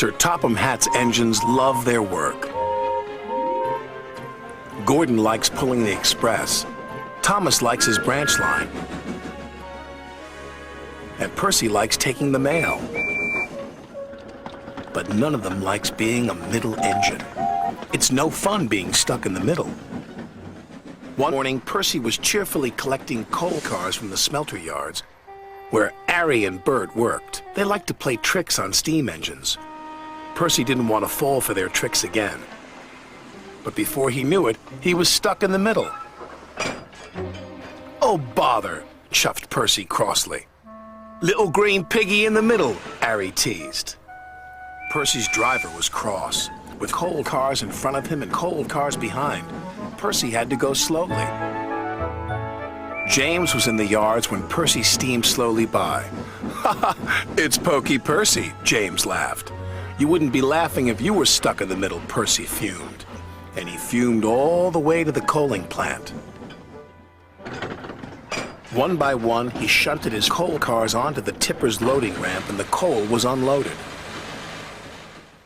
Sir Topham Hatt's engines love their work. Gordon likes pulling the express. Thomas likes his branch line. And Percy likes taking the mail. But none of them likes being a middle engine. It's no fun being stuck in the middle. One morning, Percy was cheerfully collecting coal cars from the smelter yards, where Harry and Bert worked. They liked to play tricks on steam engines. Percy didn't want to fall for their tricks again. But before he knew it, he was stuck in the middle. "Oh, bother," chuffed Percy crossly. "Little green piggy in the middle," Harry teased. Percy's driver was cross. With coal cars in front of him and coal cars behind, Percy had to go slowly. James was in the yards when Percy steamed slowly by. "Ha ha, it's Pokey Percy," James laughed. "You wouldn't be laughing if you were stuck in the middle," Percy fumed. And he fumed all the way to the coaling plant. One by one, he shunted his coal cars onto the tipper's loading ramp, and the coal was unloaded.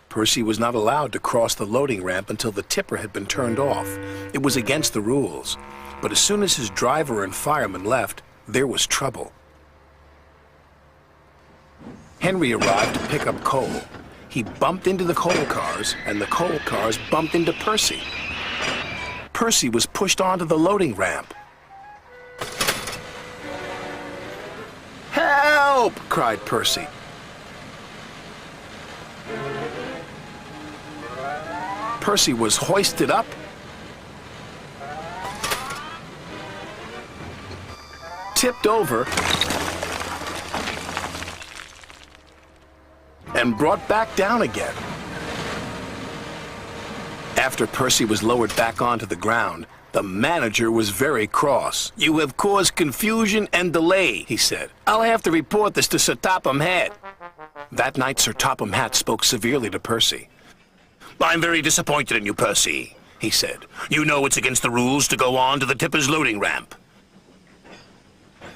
Percy was not allowed to cross the loading ramp until the tipper had been turned off. It was against the rules. But as soon as his driver and fireman left, there was trouble. Henry arrived to pick up coal. He bumped into the coal cars, and the coal cars bumped into Percy. Percy was pushed onto the loading ramp. "Help!" cried Percy. Percy was hoisted up, tipped over, and brought back down again. After Percy was lowered back onto the ground, the manager was very cross. "You have caused confusion and delay," he said. "I'll have to report this to Sir Topham Hatt." That night, Sir Topham Hatt spoke severely to Percy. "I'm very disappointed in you, Percy," he said. "You know it's against the rules to go on to the tipper's loading ramp."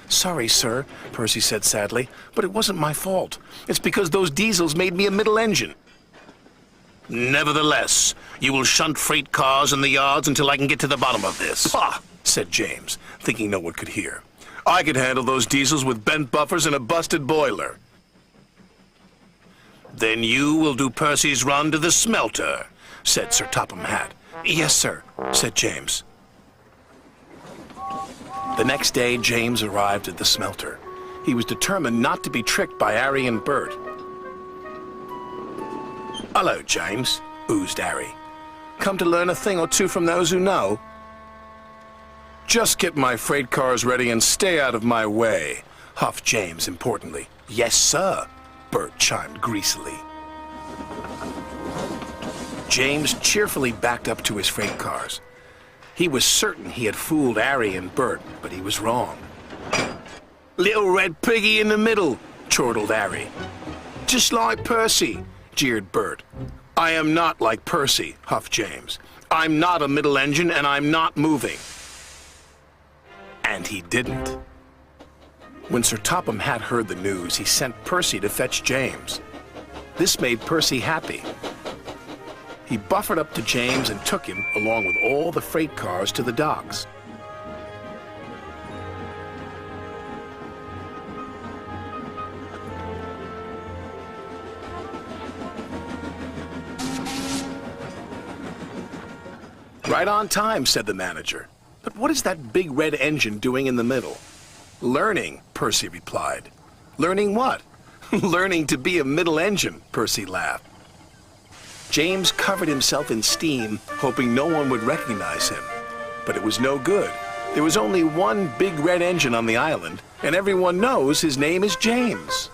"Sorry, sir," Percy said sadly, "but it wasn't my fault. It's because those diesels made me a middle engine." "Nevertheless, you will shunt freight cars in the yards until I can get to the bottom of this." "Ha!" said James, thinking no one could hear. "I could handle those diesels with bent buffers and a busted boiler." "Then you will do Percy's run to the smelter," said Sir Topham Hatt. "Yes, sir," said James. The next day, James arrived at the smelter. He was determined not to be tricked by Harry and Bert. "Hello, James," oozed Harry. "Come to learn a thing or two from those who know?" "Just get my freight cars ready and stay out of my way," huffed James importantly. "Yes, sir," Bert chimed greasily. James cheerfully backed up to his freight cars. He was certain he had fooled Harry and Bert, but he was wrong. "Little red piggy in the middle," chortled Harry. "Just like Percy," jeered Bert. "I am not like Percy," huffed James. "I'm not a middle engine, and I'm not moving." And he didn't. When Sir Topham Hatt heard the news, he sent Percy to fetch James. This made Percy happy. He buffered up to James and took him, along with all the freight cars, to the docks. "Right on time," said the manager. "But what is that big red engine doing in the middle?" "Learning," Percy replied. "Learning what?" "Learning to be a middle engine," Percy laughed. James covered himself in steam, hoping no one would recognize him. But it was no good. There was only one big red engine on the island, and everyone knows his name is James.